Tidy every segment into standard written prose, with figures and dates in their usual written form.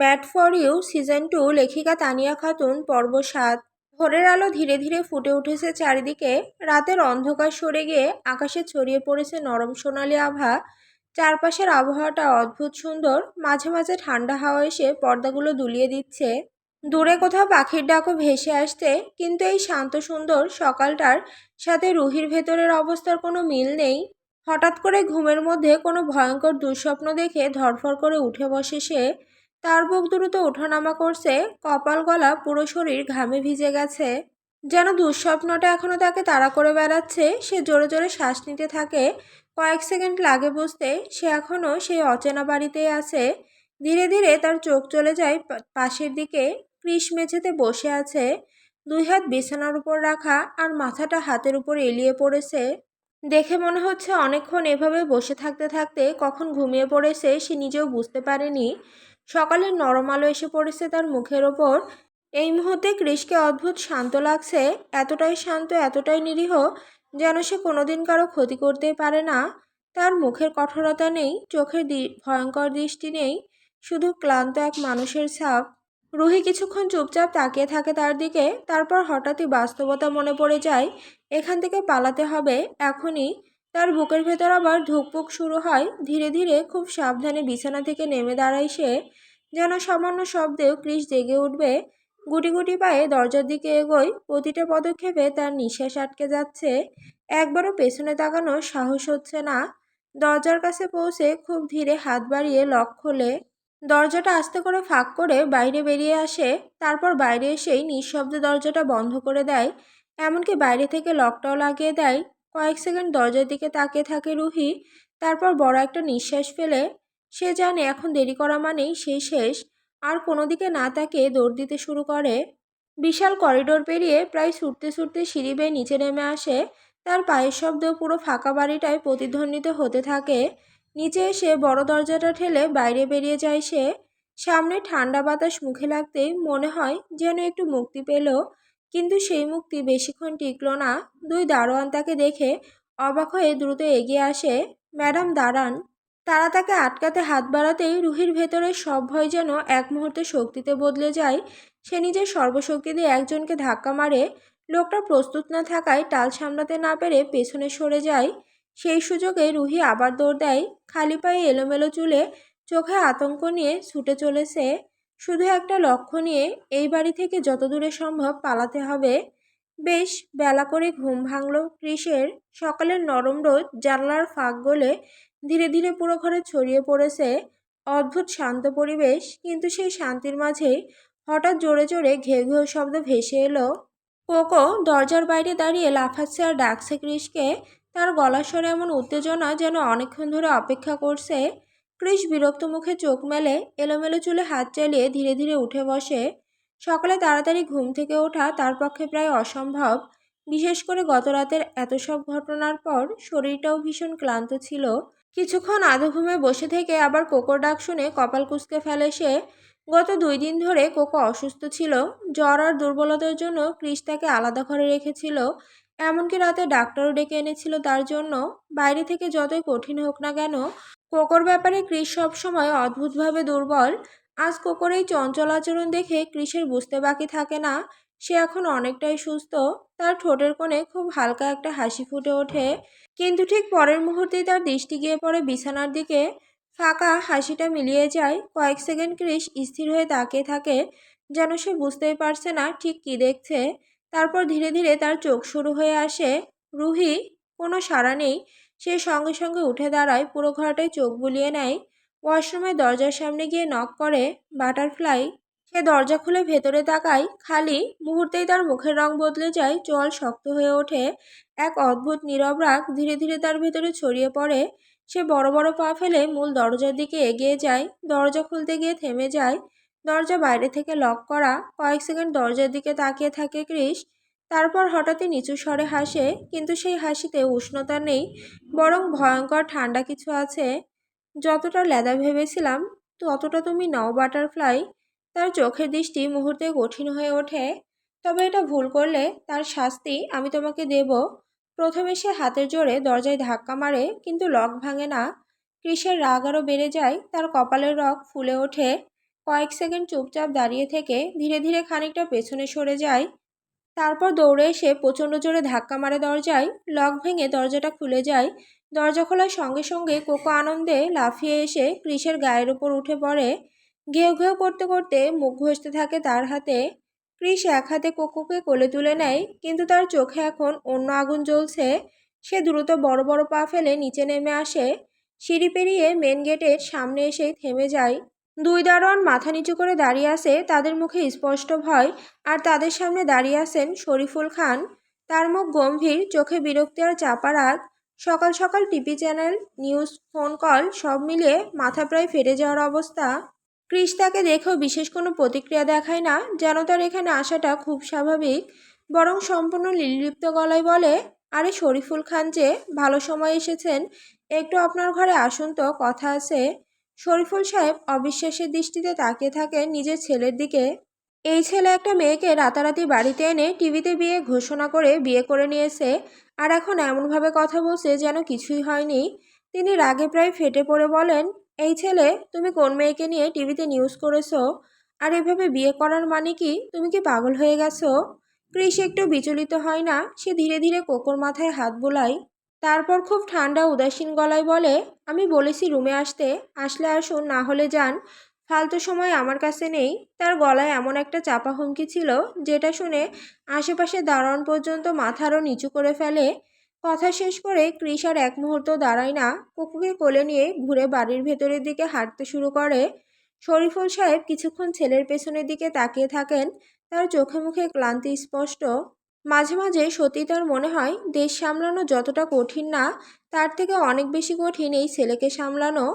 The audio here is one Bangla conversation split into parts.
ব্যাড ফর ইউ সিজন 2 লেখিকা তানিয়া খাতুন পর্ব 7। ভোরের আলো ধীরে ধীরে ফুটে উঠেছে চারিদিকে। রাতের অন্ধকার সরে গিয়ে আকাশে ছড়িয়ে পড়েছে নরম সোনালি আভা। চারপাশের আবহাওয়াটা অদ্ভুত সুন্দর, মাঝে মাঝে ঠান্ডা হাওয়া এসে পর্দাগুলো দুলিয়ে দিচ্ছে। দূরে কোথাও পাখির ডাকও ভেসে আসছে, কিন্তু এই শান্ত সুন্দর সকালটার সাথে রুহির ভেতরের অবস্থার কোনো মিল নেই। হঠাৎ করে ঘুমের মধ্যে কোনো ভয়ঙ্কর দুঃস্বপ্ন দেখে ধরফর করে উঠে বসে সে। তার বুক দ্রুত ওঠানামা করছে, কপাল গলা পুরো শরীর ঘামে ভিজে গেছে। যেন দুঃস্বপ্নটা এখনো তাকে তাড়া করে বেড়াচ্ছে। সে জোরে জোরে শ্বাস নিতে থাকে। কয়েক সেকেন্ড লাগে বুঝতে সে এখনো সেই অচেনা বাড়িতেই আছে। ধীরে ধীরে তার চোখ চলে যায় পাশের দিকে। কৃষ মেঝেতে বসে আছে, দুই হাত বিছানার উপর রাখা আর মাথাটা হাতের উপর এলিয়ে পড়েছে। দেখে মনে হচ্ছে অনেকক্ষণ এভাবে বসে থাকতে থাকতে কখন ঘুমিয়ে পড়েছে সে নিজেও বুঝতে পারেনি। সকালের নরম আলো এসে পড়েছে তার মুখের ওপর। এই মুহূর্তে কৃষকে অদ্ভুত শান্ত লাগছে, এতটাই শান্ত, এতটাই নিরীহ, যেন সে কোনোদিন কারো ক্ষতি করতেই পারে না। তার মুখের কঠোরতা নেই, চোখের ভয়ঙ্কর দৃষ্টি নেই, শুধু ক্লান্ত এক মানুষের ছাপ। রুহি কিছুক্ষণ চুপচাপ তাকিয়ে থাকে তার দিকে, তারপর হঠাৎই বাস্তবতা মনে পড়ে যায়। এখান থেকে পালাতে হবে এখনই। তার বুকের ভেতর আবার ধুকপুক শুরু হয়। ধীরে ধীরে খুব সাবধানে বিছানা থেকে নেমে দাঁড়ায় সে, যেন সামান্য শব্দেও কৃষ জেগে উঠবে। গুটি গুটি পায়ে দরজার দিকে এগোয়, প্রতিটা পদক্ষেপে তার নিঃশ্বাস আটকে যাচ্ছে। একবারও পেছনে তাকানোর সাহস হচ্ছে না। দরজার কাছে পৌঁছে খুব ধীরে হাত বাড়িয়ে লক খোলে। দরজাটা আস্তে করে ফাঁক করে বাইরে বেরিয়ে আসে। তারপর বাইরে এসেই নিঃশব্দে দরজাটা বন্ধ করে দেয়, এমনকি বাইরে থেকে লকটাও লাগিয়ে দেয়। কয়েক সেকেন্ড দরজার দিকে তাকিয়ে থাকে রুহি, তারপর বড় একটা নিঃশ্বাস ফেলে। সে জানে এখন দেরি করা মানেই সে শেষ। আর কোনো দিকে না তাকিয়ে দৌড় দিতে শুরু করে। বিশাল করিডোর পেরিয়ে প্রায় ছুটতে ছুটতে সিঁড়ি বেয়ে নিচে নেমে আসে। তার পায়ের শব্দ পুরো ফাঁকা বাড়িটায় প্রতিধ্বনিত হতে থাকে। নিচে এসে বড় দরজাটা ঠেলে বাইরে বেরিয়ে যায় সে। সামনে ঠান্ডা বাতাস মুখে লাগতেই মনে হয় যেন একটু মুক্তি পেল, কিন্তু সেই মুক্তি বেশিক্ষণ টিকল না। দুই দারোয়ান তাকে দেখে অবাক হয়ে দ্রুত এগিয়ে আসে। ম্যাডাম দাঁড়ান। তারা তাকে আটকাতে হাত বাড়াতেই রুহির ভেতরের সব ভয় যেন এক মুহূর্তে শক্তিতে বদলে যায়। সে নিজের সর্বশক্তি দিয়ে একজনকে ধাক্কা মারে। লোকটা প্রস্তুত না থাকায় টাল সামলাতে না পেরে পেছনে সরে যায়। সেই সুযোগে রুহি আবার দৌড় দেয়। খালি পায়ে এলোমেলো চুলে, চোখে আতঙ্ক নিয়ে ছুটে চলেছে। শুধু একটা লক্ষ্য নিয়ে, এই বাড়ি থেকে যত দূরে সম্ভব পালাতে হবে। বেশ বেলা করে ঘুম ভাঙল কৃষের। সকালের নরম রোদ জানলার ফাঁক গলে ধীরে ধীরে পুরো ঘরে ছড়িয়ে পড়েছে। অদ্ভুত শান্ত পরিবেশ, কিন্তু সেই শান্তির মাঝেই হঠাৎ জোরে জোরে ঘেউ ঘেউ শব্দ ভেসে এলো। কোকো দরজার বাইরে দাঁড়িয়ে লাফাচ্ছে আর ডাকছে কৃষকে। তার গলার স্বরে এমন উত্তেজনা যেন অনেকক্ষণ ধরে অপেক্ষা করছে। কৃষ বিরক্ত মুখে চোখ মেলে, এলোমেলো চুলে হাত চালিয়ে ধীরে ধীরে উঠে বসে। সকালে তাড়াতাড়ি ঘুম থেকে ওঠা তার পক্ষে প্রায় অসম্ভব, বিশেষ করে গত রাতের এত সব ঘটনার পর। শরীরটাও ভীষণ ক্লান্ত ছিল। কিছুক্ষণ আধো ঘুমে বসে থেকে আবার কোকোর ডাক শুনে কপাল কুঁচকে ফেলে সে। গত 2 দিন ধরে কোকো অসুস্থ ছিল। জ্বর আর দুর্বলতার জন্য কৃষ তাকে আলাদা ঘরে রেখেছিল। এমনকি রাতে ডাক্তারও ডেকে এনেছিল তার জন্য। বাইরে থেকে যতই কঠিন হোক না কেন, কোকোর ব্যাপারে কৃষ সবসময় অদ্ভুতভাবে দুর্বল। আজ কোকোর এই চঞ্চল আচরণ দেখে কৃষের বুঝতে বাকি থাকে না সে এখন অনেকটাই সুস্থ। তার ঠোঁটের কোণে খুব হালকা একটা হাসি ফুটে ওঠে, কিন্তু ঠিক পরের মুহূর্তেই তার দৃষ্টি গিয়ে পড়ে বিছানার দিকে। ফাঁকা হাসিটা মিলিয়ে যায়। কয়েক সেকেন্ড কৃষ স্থির হয়ে তাকিয়ে থাকে, যেন সে বুঝতেই পারছে না ঠিক কী দেখছে। তারপর ধীরে ধীরে তার চোখ শুরু হয়ে আসে। রুহি। কোনো সাড়া নেই। সে সঙ্গে সঙ্গে উঠে দাঁড়ায়, পুরো ঘরটায় চোখ বুলিয়ে নেয়। ওয়াশরুমের দরজার সামনে গিয়ে নক করে। বাটারফ্লাই। সে দরজা খুলে ভেতরে তাকায়, খালি। মুহূর্তেই তার মুখের রং বদলে যায়, চোয়াল শক্ত হয়ে ওঠে। এক অদ্ভুত নীরব রাগ ধীরে ধীরে তার ভেতরে ছড়িয়ে পড়ে। সে বড় বড় পা ফেলে মূল দরজার দিকে এগিয়ে যায়। দরজা খুলতে গিয়ে থেমে যায়। দরজা বাইরে থেকে লক করা। কয়েক সেকেন্ড দরজার দিকে তাকিয়ে থাকে কৃষ। তারপর হঠাৎই নিচু স্বরে হাসে, কিন্তু সেই হাসিতে উষ্ণতা নেই, বরং ভয়ঙ্কর ঠান্ডা কিছু আছে। যতটা লেদা ভেবেছিলাম ততটা তুমি নও বাটারফ্লাই। তার চোখের দৃষ্টি মুহূর্তে কঠিন হয়ে ওঠে। তবে এটা ভুল করলে তার শাস্তি আমি তোমাকে দেব। প্রথমে সে হাতের জোরে দরজায় ধাক্কা মারে, কিন্তু লক ভাঙে না। কৃষের রাগ আরও বেড়ে যায়, তার কপালের রগ ফুলে ওঠে। কয়েক সেকেন্ড চুপচাপ দাঁড়িয়ে থেকে ধীরে ধীরে খানিকটা পেছনে সরে যায়। তারপর দৌড়ে এসে প্রচণ্ড জোরে ধাক্কা মারে দরজায়। লক ভেঙে দরজাটা খুলে যায়। দরজা খোলার সঙ্গে সঙ্গে কোকো আনন্দে লাফিয়ে এসে ক্রিসের গায়ের উপর উঠে পড়ে। ঘেউ ঘেউ করতে করতে মুখ ঘষতে থাকে তার হাতে। ক্রিস এক হাতে কোকোকে কোলে তুলে নেয়, কিন্তু তার চোখে এখন অন্য আগুন জ্বলছে। সে দ্রুত বড় বড় পা ফেলে নিচে নেমে আসে। সিঁড়ি পেরিয়ে মেন গেটের সামনে এসেই থেমে যায়। দুই দারোয়ান মাথা নিচু করে দাঁড়িয়ে আছে, তাদের মুখে স্পষ্ট ভয়। আর তাদের সামনে দাঁড়িয়ে আছেন শরীফুল খান। তার মুখ গম্ভীর, চোখে বিরক্তি আর চাপা রাগ। সকাল সকাল TV channel, news, phone call সব মিলিয়ে মাথা প্রায় ফেটে যাওয়ার অবস্থা। ক্রিস তাকে দেখেও বিশেষ কোনো প্রতিক্রিয়া দেখায় না, যেন তার এখানে আসাটা খুব স্বাভাবিক। বরং সম্পূর্ণ নির্লিপ্ত গলায় বলে, আরে শরীফুল খান যে, ভালো সময় এসেছেন। একটু আপনার ঘরে আসুন তো, কথা আছে। শরীফুল সাহেব অবিশ্বাসের দৃষ্টিতে তাকিয়ে থাকেন নিজের ছেলের দিকে। এই ছেলে একটা মেয়েকে রাতারাতি বাড়িতে এনে টিভিতে বিয়ে ঘোষণা করে বিয়ে করে নিয়েছে, আর এখন এমনভাবে কথা বলছে যেন কিছুই হয়নি। তিনি রাগে প্রায় ফেটে পড়ে বলেন, এই ছেলে, তুমি কোন মেয়েকে নিয়ে টিভিতে নিউজ করেছো? আর এভাবে বিয়ে করার মানে কি? তুমি কি পাগল হয়ে গেছো? ক্রিস একটু বিচলিত হয় না। সে ধীরে ধীরে কোকোর মাথায় হাত বোলায়। তারপর খুব ঠান্ডা উদাসীন গলায় বলে, আমি বলেছি রুমে আসতে, আসলে আসুন, না হলে যান। ফালতু সময় আমার কাছে নেই। তার গলায় এমন একটা চাপা হুমকি ছিল, যেটা শুনে আশেপাশে দারোয়ান পর্যন্ত মাথা আরও নিচু করে ফেলে। কথা শেষ করে ক্রিস আর এক মুহূর্ত দাঁড়ায় না। কুকুকে কোলে নিয়ে ঘুরে বাড়ির ভেতরের দিকে হাঁটতে শুরু করে। শরীফুল সাহেব কিছুক্ষণ ছেলের পেছনের দিকে তাকিয়ে থাকেন। তার চোখে মুখে ক্লান্তি স্পষ্ট। মাঝে মাঝে সত্যি তার মনে হয়, দেশ সামলানো যতটা কঠিন না, তার থেকে অনেক বেশি কঠিন এই ছেলেকে সামলানো।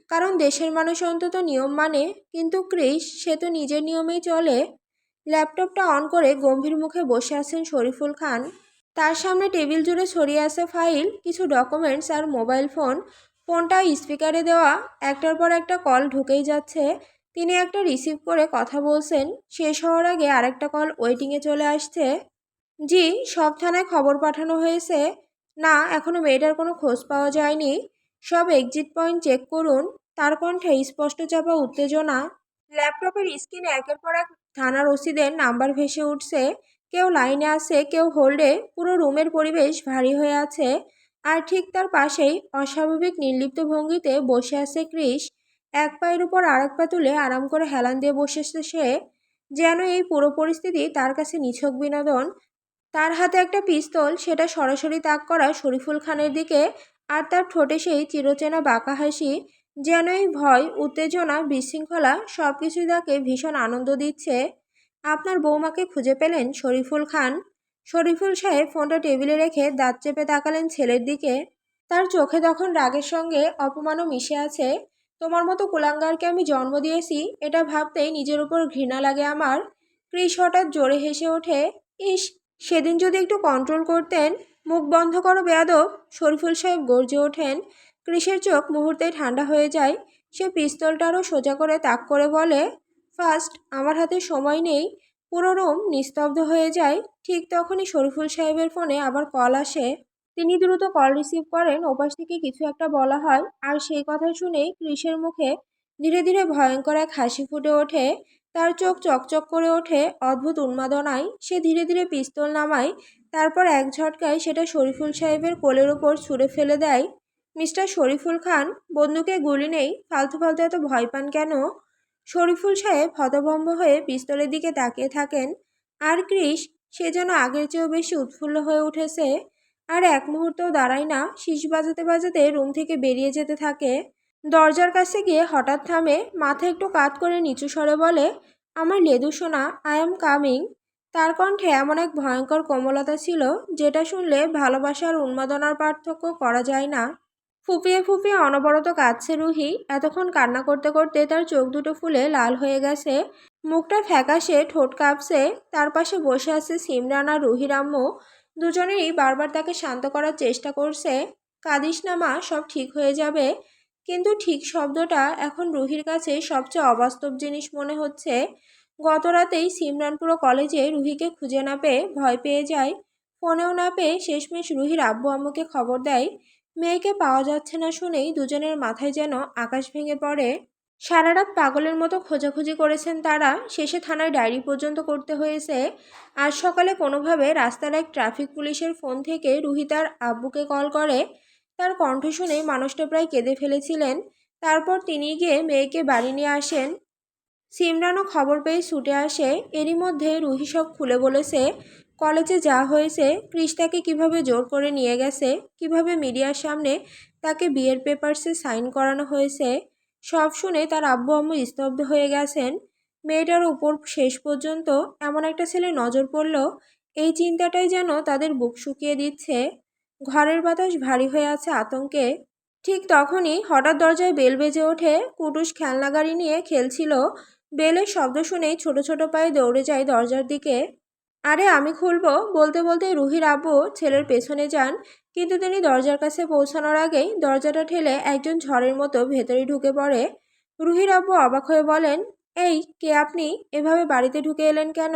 কারণ দেশের মানুষ অন্তত নিয়ম মানে, কিন্তু ক্রিস, সে তো নিজের নিয়মেই চলে। ল্যাপটপটা অন করে গম্ভীর মুখে বসে আছেন শরীফুল খান। তার সামনে টেবিল জুড়ে ছড়িয়ে আছে ফাইল, কিছু ডকুমেন্টস আর মোবাইল ফোন। ফোনটা স্পিকারে দেওয়া, একটার পর একটা কল ঢুকেই যাচ্ছে। তিনি একটা রিসিভ করে কথা বলছেন, শেষ হওয়ার আগে আরেকটা কল ওয়েটিংয়ে চলে আসছে। জি, সব থানায় খবর পাঠানো হয়েছে। না, এখনো মেয়েটার কোনো খোঁজ পাওয়া যায়নি। সব এক্সিট পয়েন্ট চেক করুন। তার কণ্ঠে স্পষ্ট চাপা উত্তেজনা। ল্যাপটপের স্ক্রিনে একের পর এক থানার ওসিদের নাম্বার ভেসে উঠছে। কেউ লাইনে আছে, কেউ হোল্ডে। পুরো রুমের পরিবেশ ভারী হয়ে আছে। আর ঠিক তার পাশেই অস্বাভাবিক নির্লিপ্ত ভঙ্গিতে বসে আছে ক্রিস। এক পায়ের উপর আরেক পা তুলে আরাম করে হেলান দিয়ে বসেছে সে। যেন এই পুরো পরিস্থিতি তার কাছে নিছক বিনোদন। তার হাতে একটা পিস্তল, সেটা সরাসরি তাক করা শরীফুল খানের দিকে। আর তার ঠোঁটে সেই চিরচেনা বাঁকা হাসি। যেন এই ভয়, উত্তেজনা, বিশৃঙ্খলা সবকিছুই তাকে ভীষণ আনন্দ দিচ্ছে। আপনার বৌমাকে খুঁজে পেলেন, শরীফুল খান? শরীফুল সাহেব ফোনটা টেবিলে রেখে দাঁত চেপে তাকালেন ছেলের দিকে। তার চোখে তখন রাগের সঙ্গে অপমানও মিশে আছে। তোমার মতো কুলাঙ্গারকে আমি জন্ম দিয়েছি, এটা ভাবতেই নিজের উপর ঘৃণা লাগে আমার। ক্রিস হঠাৎ জোরে হেসে ওঠে। ইস, সেদিন যদি একটু কন্ট্রোল করতেন। মুখ বন্ধ করো বেয়াদব! শরীফুল সাহেব গর্জে ওঠেন। ক্রিসের চোখ মুহূর্তেই ঠান্ডা হয়ে যায়। সে পিস্তলটারও সোজা করে তাক করে বলে, ফার্স্ট, আমার হাতে সময় নেই। পুরো রুম নিস্তব্ধ হয়ে যায়। ঠিক তখনই শরীফুল সাহেবের ফোনে আবার কল আসে। তিনি দ্রুত কল রিসিভ করেন। ওপাশ থেকে কিছু একটা বলা হয়, আর সেই কথা শুনেই ক্রিসের মুখে ধীরে ধীরে ভয়ঙ্কর এক হাসি ফুটে ওঠে। তার চোখ চকচক করে ওঠে অদ্ভুত উন্মাদনায়। সে ধীরে ধীরে পিস্তল নামায়। তারপর এক ঝটকায় সেটা শরীফুল সাহেবের কোলের ওপর ছুঁড়ে ফেলে দেয়। মিস্টার শরীফুল খান, বন্দুকে গুলি নেই, ফালতু ফালতু এত ভয় পান কেন? শরীফুল সাহেব হতভম্ব হয়ে পিস্তলের দিকে তাকিয়ে থাকেন। আর ক্রিস, সে যেন আগের চেয়েও বেশি উৎফুল্ল হয়ে উঠেছে। আর এক মুহূর্তও দাঁড়ায় না, শীষ বাজাতে বাজাতে রুম থেকে বেরিয়ে যেতে থাকে। দরজার কাছে গিয়ে হঠাৎ থামে, মাথা একটু কাত করে নিচু স্বরে বলে, আমার লেদু সোনা, আই এম কামিং। তার কণ্ঠে এমন এক ভয়ঙ্কর কোমলতা ছিল, যেটা শুনলে ভালোবাসা আর উন্মাদনার পার্থক্য করা যায় না। ফুপিয়ে ফুপিয়ে অনবরত কাঁদছে রুহি। এতক্ষণ কান্না করতে করতে তার চোখ দুটো ফুলে লাল হয়ে গেছে। মুখটা ফ্যাকাশে, ঠোঁট কাঁপছে। তার পাশে বসে আছে সিমরান আর রুহির আম্মু। দুজনেরই বারবার তাকে শান্ত করার চেষ্টা করছে। কাঁদিস না মা, সব ঠিক হয়ে যাবে। কিন্তু ঠিক শব্দটা এখন রুহির কাছে সবচেয়ে অবাস্তব জিনিস মনে হচ্ছে। গত রাতেই সিমরান পুরো কলেজে রুহিকে খুঁজে না পেয়ে ভয় পেয়ে যায়। ফোনেও না পেয়ে শেষমেশ রুহির আব্বু আম্মুকে খবর দেয়। মেয়েকে পাওয়া যাচ্ছে না শুনেই দুজনের মাথায় যেন আকাশ ভেঙে পড়ে। সারা রাত পাগলের মতো খোঁজাখুঁজি করেছেন তারা, শেষে থানায় ডায়েরি পর্যন্ত করতে হয়েছে। আজ সকালে কোনোভাবে রাস্তার এক ট্রাফিক পুলিশের ফোন থেকে রুহি তার আব্বুকে কল করে। তার কণ্ঠ শুনে মানুষটা প্রায় কেঁদে ফেলেছিলেন। তারপর তিনি গিয়ে মেয়েকে বাড়ি নিয়ে আসেন। সিমরানও খবর পেয়ে ছুটে আসে। এরই মধ্যে রুহি সব খুলে বলেছে। কলেজে যা হয়েছে, ক্রিস তাকে কীভাবে জোর করে নিয়ে গেছে, কিভাবে মিডিয়ার সামনে তাকে বিয়ের পেপারসে সাইন করানো হয়েছে। সব শুনে তার আব্বু আম্মু স্তব্ধ হয়ে গেছেন। মেয়েটার উপর শেষ পর্যন্ত এমন একটা ছেলে নজর পড়ল, এই চিন্তাটাই যেন তাদের বুক শুকিয়ে দিচ্ছে। ঘরের বাতাস ভারী হয়ে আছে আতঙ্কে। ঠিক তখনই হঠাৎ দরজায় বেল বেজে ওঠে। কুটুস খেলনা গাড়ি নিয়ে খেলছিল। বেলের শব্দ শুনেই ছোট ছোট পায়ে দৌড়ে যায় দরজার দিকে। আরে আমি খুলবো বলতে বলতে রুহির আব্বু ছেলের পেছনে যান, কিন্তু তিনি দরজার কাছে পৌঁছানোর আগেই দরজাটা ঠেলে একজন ঝড়ের মতো ভেতরে ঢুকে পড়ে। রুহির আব্বু অবাক হয়ে বলেন, এই কে আপনি? এভাবে বাড়িতে ঢুকে এলেন কেন?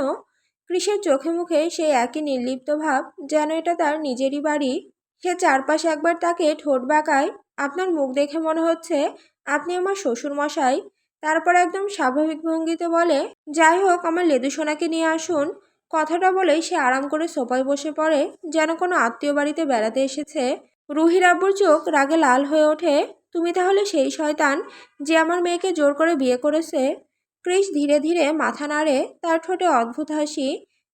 কৃষের চোখে মুখে সেই একই নির্লিপ্ত ভাব, যেন এটা তার নিজেরই বাড়ি। সে চারপাশে একবার তাকে ঠোঁট বাঁকায়। আপনার মুখ দেখে মনে হচ্ছে আপনি আমার শ্বশুর মশাই। তারপর একদম স্বাভাবিক ভঙ্গিতে বলে, যাই হোক আমার লেদু সোনাকে নিয়ে আসুন। কথাটা বলেই সে আরাম করে সোফায় বসে পড়ে, যেন কোনো আত্মীয় বাড়িতে বেড়াতে এসেছে। রুহির আব্বুর চোখ রাগে লাল হয়ে ওঠে। তুমি তাহলে সেই শয়তান যে আমার মেয়েকে জোর করে বিয়ে করেছে? ক্রিস ধীরে ধীরে মাথা নাড়ে, তার ঠোঁটে অদ্ভুত হাসি।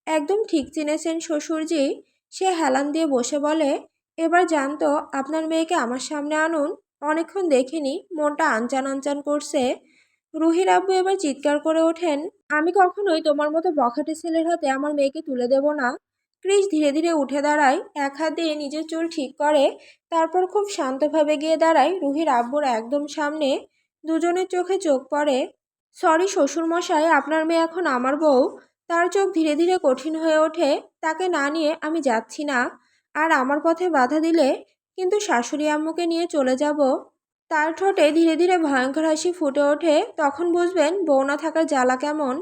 একদম ঠিক চিনেছেন শ্বশুরজি। সে হেলান দিয়ে বসে বলে, এবার জানতো আপনার মেয়েকে আমার সামনে আনুন। অনেকক্ষণ দেখিনি, মনটা আনচান আনচান করছে। রুহির আব্বু এবার চিৎকার করে ওঠেন, আমি কখনোই তোমার মতো বখাটে ছেলের হাতে আমার মেয়েকে তুলে দেব না। ক্রিস ধীরে ধীরে উঠে দাঁড়ায়, এক হাত দিয়ে নিজের চুল ঠিক করে। তারপর খুব শান্তভাবে গিয়ে দাঁড়ায় রুহির আব্বুর একদম সামনে। দুজনের চোখে চোখ পড়ে। সরি শ্বশুরমশাই, আপনার মেয়ে এখন আমার বউ। তার চোখ ধীরে ধীরে কঠিন হয়ে ওঠে। তাকে না নিয়ে আমি যাচ্ছি না। আর আমার পথে বাধা দিলে কিন্তু শাশুড়ি আম্মুকে নিয়ে চলে যাব। তার ঠোঁটে ধীরে ধীরে ভয়ঙ্কর হাসি ফুটে ওঠে। তখন বুঝবেন বউ না থাকার জ্বালা কেমন।